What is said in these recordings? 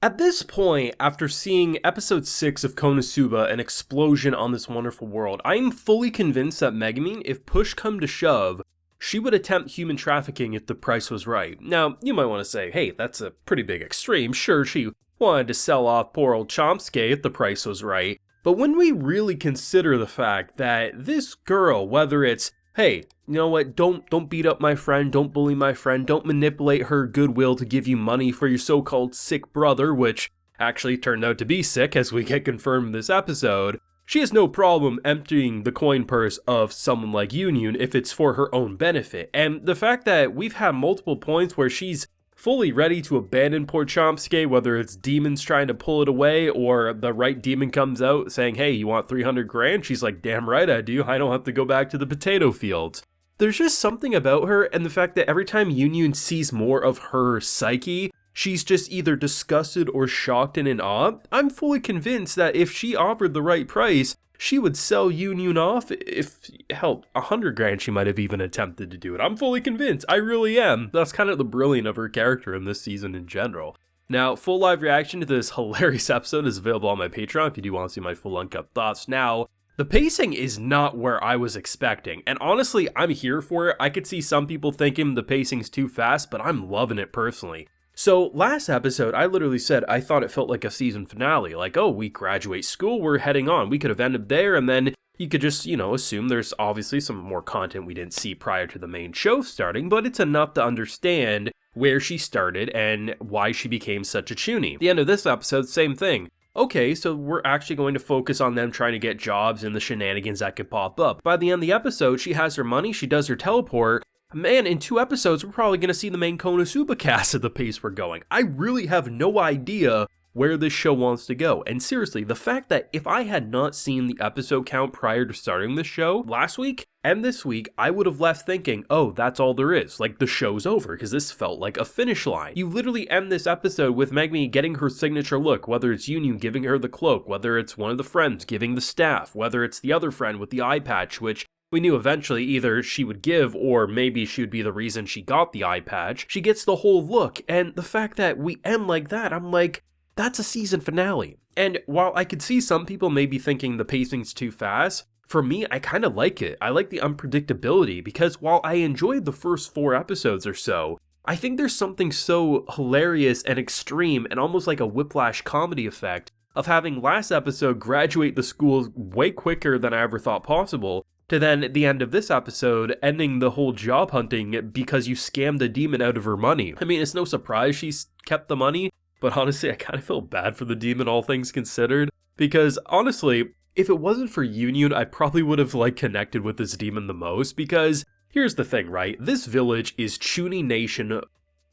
At this point, after seeing episode 6 of Konosuba, An Explosion on This Wonderful World, I am fully convinced that Megumin, if push come to shove, she would attempt human trafficking if the price was right. Now, you might want to say, hey, that's a pretty big extreme. Sure, she wanted to sell off poor old Chomsky if the price was right. But when we really consider the fact that this girl, whether it's, hey, you know what, don't beat up my friend, don't bully my friend, don't manipulate her goodwill to give you money for your so-called sick brother, which actually turned out to be sick as we get confirmed in this episode, she has no problem emptying the coin purse of someone like Union if it's for her own benefit. And the fact that we've had multiple points where she's fully ready to abandon poor Chomsky, whether it's demons trying to pull it away or the right demon comes out saying, hey, you want 300 grand? She's like, damn right I do, I don't have to go back to the potato fields. There's just something about her, and the fact that every time Union sees more of her psyche, she's just either disgusted or shocked and in awe. I'm fully convinced that if she offered the right price, she would sell Union off. If, hell, 100 grand she might have even attempted to do it. I'm fully convinced, I really am. That's kind of the brilliance of her character in this season in general. Now, full live reaction to this hilarious episode is available on my Patreon if you do want to see my full uncut thoughts. Now, the pacing is not where I was expecting, and honestly, I'm here for it. I could see some people thinking the pacing's too fast, but I'm loving it personally. So last episode, I literally said I thought it felt like a season finale, like, oh, we graduate school, we're heading on. We could have ended there, and then you could just, assume there's obviously some more content we didn't see prior to the main show starting, but it's enough to understand where she started and why she became such a chuny. At the end of this episode, same thing. Okay, so we're actually going to focus on them trying to get jobs and the shenanigans that could pop up. By the end of the episode, she has her money, she does her teleport. Man, in 2 episodes, we're probably going to see the main Konosuba cast at the pace we're going. I really have no idea where this show wants to go. And seriously, the fact that if I had not seen the episode count prior to starting this show last week and this week, I would have left thinking, oh, that's all there is. Like, the show's over, because this felt like a finish line. You literally end this episode with Megumin getting her signature look, whether it's Union giving her the cloak, whether it's one of the friends giving the staff, whether it's the other friend with the eye patch, which we knew eventually either she would give or maybe she would be the reason she got the eye patch. She gets the whole look, and the fact that we end like that, I'm like, that's a season finale. And while I could see some people maybe thinking the pacing's too fast, for me, I kind of like it. I like the unpredictability, because while I enjoyed the first 4 episodes or so, I think there's something so hilarious and extreme and almost like a whiplash comedy effect of having last episode graduate the school way quicker than I ever thought possible, to then at the end of this episode ending the whole job hunting because you scammed the demon out of her money. I mean, it's no surprise she's kept the money, but honestly, I kind of feel bad for the demon, all things considered, because honestly, if it wasn't for Union, I probably would have connected with this demon the most, because here's the thing, right? This village is Chuny Nation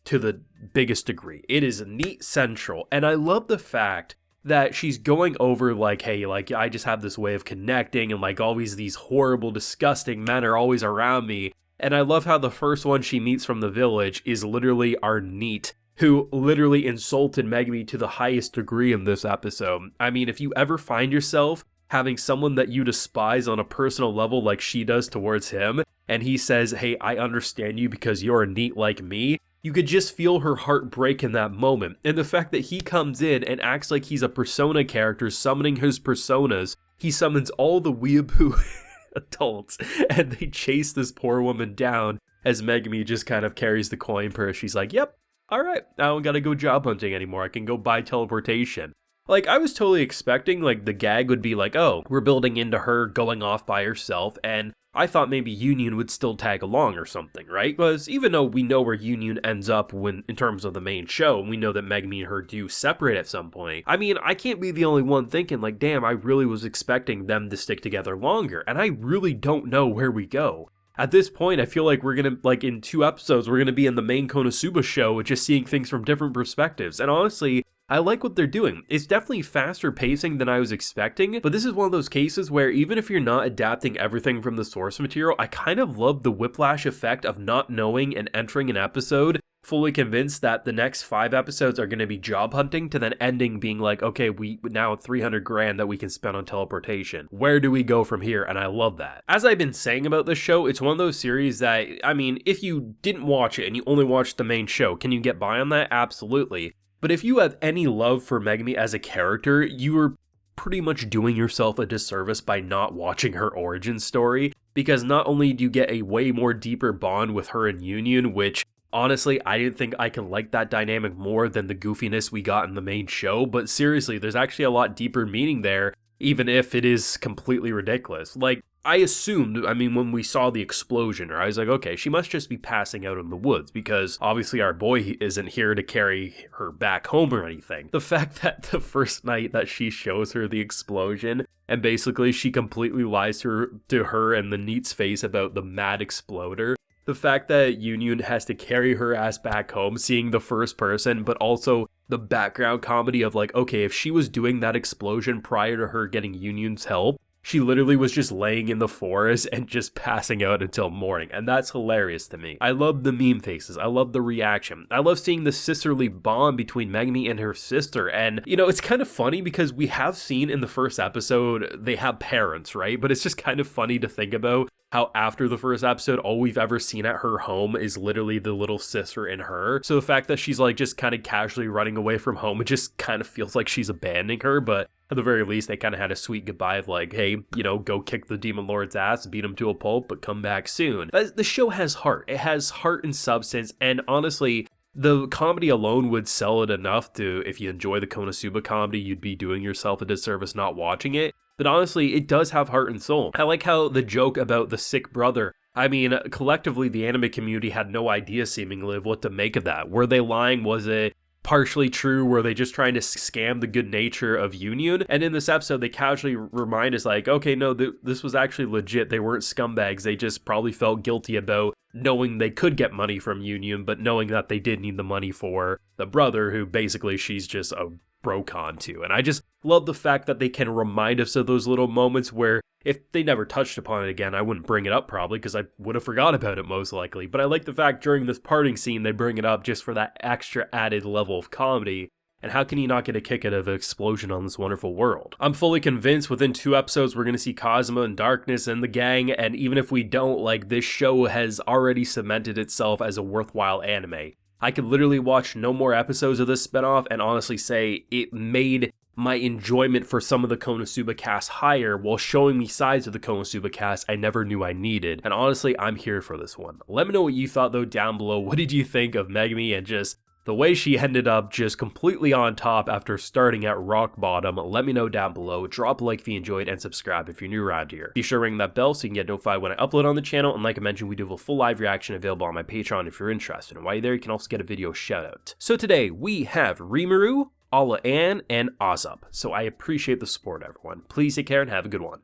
to the biggest degree. It is neat central, and I love the fact that she's going over hey, I just have this way of connecting, and always these horrible, disgusting men are always around me. And I love how the first one she meets from the village is literally our Neat, who literally insulted Megumin to the highest degree in this episode. I mean, if you ever find yourself having someone that you despise on a personal level like she does towards him, and he says, hey, I understand you because you're a Neat like me, you could just feel her heart break in that moment. And the fact that he comes in and acts like he's a Persona character summoning his personas, he summons all the weeaboo adults, and they chase this poor woman down as Megumin just kind of carries the coin purse. She's like, yep, alright, I don't gotta go job hunting anymore, I can go buy teleportation. I was totally expecting, the gag would be oh, we're building into her going off by herself, and I thought maybe Union would still tag along or something, right? Because even though we know where Union ends up in terms of the main show, and we know that Megumin and her do separate at some point, I mean, I can't be the only one thinking, damn, I really was expecting them to stick together longer, and I really don't know where we go. At this point, I feel like we're gonna, in 2 episodes, we're gonna be in the main Konosuba show, with just seeing things from different perspectives, and honestly, I like what they're doing. It's definitely faster pacing than I was expecting, but this is one of those cases where even if you're not adapting everything from the source material, I kind of love the whiplash effect of not knowing and entering an episode fully convinced that the next 5 episodes are going to be job hunting, to then ending being okay, we now have 300 grand that we can spend on teleportation. Where do we go from here? And I love that. As I've been saying about this show, it's one of those series that, I mean, if you didn't watch it and you only watched the main show, can you get by on that? Absolutely. But if you have any love for Megumin as a character, you are pretty much doing yourself a disservice by not watching her origin story, because not only do you get a way more deeper bond with her and Union, which honestly, I didn't think I could like that dynamic more than the goofiness we got in the main show, but seriously, there's actually a lot deeper meaning there, even if it is completely ridiculous. Like, I assumed, I mean, when we saw the explosion, I was like, okay, she must just be passing out in the woods, because obviously our boy isn't here to carry her back home or anything. The fact that the first night that she shows her the explosion, and basically she completely lies to her and the Neat's face about the mad exploder, the fact that Union has to carry her ass back home, seeing the first person, but also the background comedy of like, okay, if she was doing that explosion prior to her getting Union's help, she literally was just laying in the forest and just passing out until morning, and that's hilarious to me. I love the meme faces, I love the reaction, I love seeing the sisterly bond between Megumin and her sister, and you know, it's kind of funny because we have seen in the first episode, they have parents, right? But it's just kind of funny to think about how after the first episode, all we've ever seen at her home is literally the little sister and her. So the fact that she's like just kind of casually running away from home, it just kind of feels like she's abandoning her, but at the very least, they kind of had a sweet goodbye of like, hey, you know, go kick the Demon Lord's ass, beat him to a pulp, but come back soon. The show has heart. It has heart and substance, and honestly, the comedy alone would sell it enough to, if you enjoy the Konosuba comedy, you'd be doing yourself a disservice not watching it. But honestly, it does have heart and soul. I like how the joke about the sick brother, I mean, collectively, the anime community had no idea seemingly of what to make of that. Were they lying? Was it partially true? Were they just trying to scam the good nature of Union? And in this episode, they casually remind us like, okay, no, this was actually legit. They weren't scumbags. They just probably felt guilty about knowing they could get money from Union, but knowing that they did need the money for the brother, who basically she's just a brocon to. And I just love the fact that they can remind us of those little moments where if they never touched upon it again, I wouldn't bring it up probably because I would have forgot about it most likely. But I like the fact during this parting scene, they bring it up just for that extra added level of comedy. And how can you not get a kick out of an explosion on this wonderful world? I'm fully convinced within 2 episodes, we're going to see Cosmo and Darkness and the gang. And even if we don't, like, this show has already cemented itself as a worthwhile anime. I could literally watch no more episodes of this spinoff and honestly say it made my enjoyment for some of the Konosuba cast higher while showing me sides of the Konosuba cast I never knew I needed. And honestly, I'm here for this one. Let me know what you thought though down below. What did you think of Megumin and just the way she ended up just completely on top after starting at rock bottom? Let me know down below. Drop a like if you enjoyed and subscribe if you're new around here. Be sure to ring that bell so you can get notified when I upload on the channel. And like I mentioned, we do have a full live reaction available on my Patreon if you're interested. And while you're there, you can also get a video shout out. So today we have Rimuru, Ayla, and azope. So I appreciate the support, everyone. Please take care and have a good one.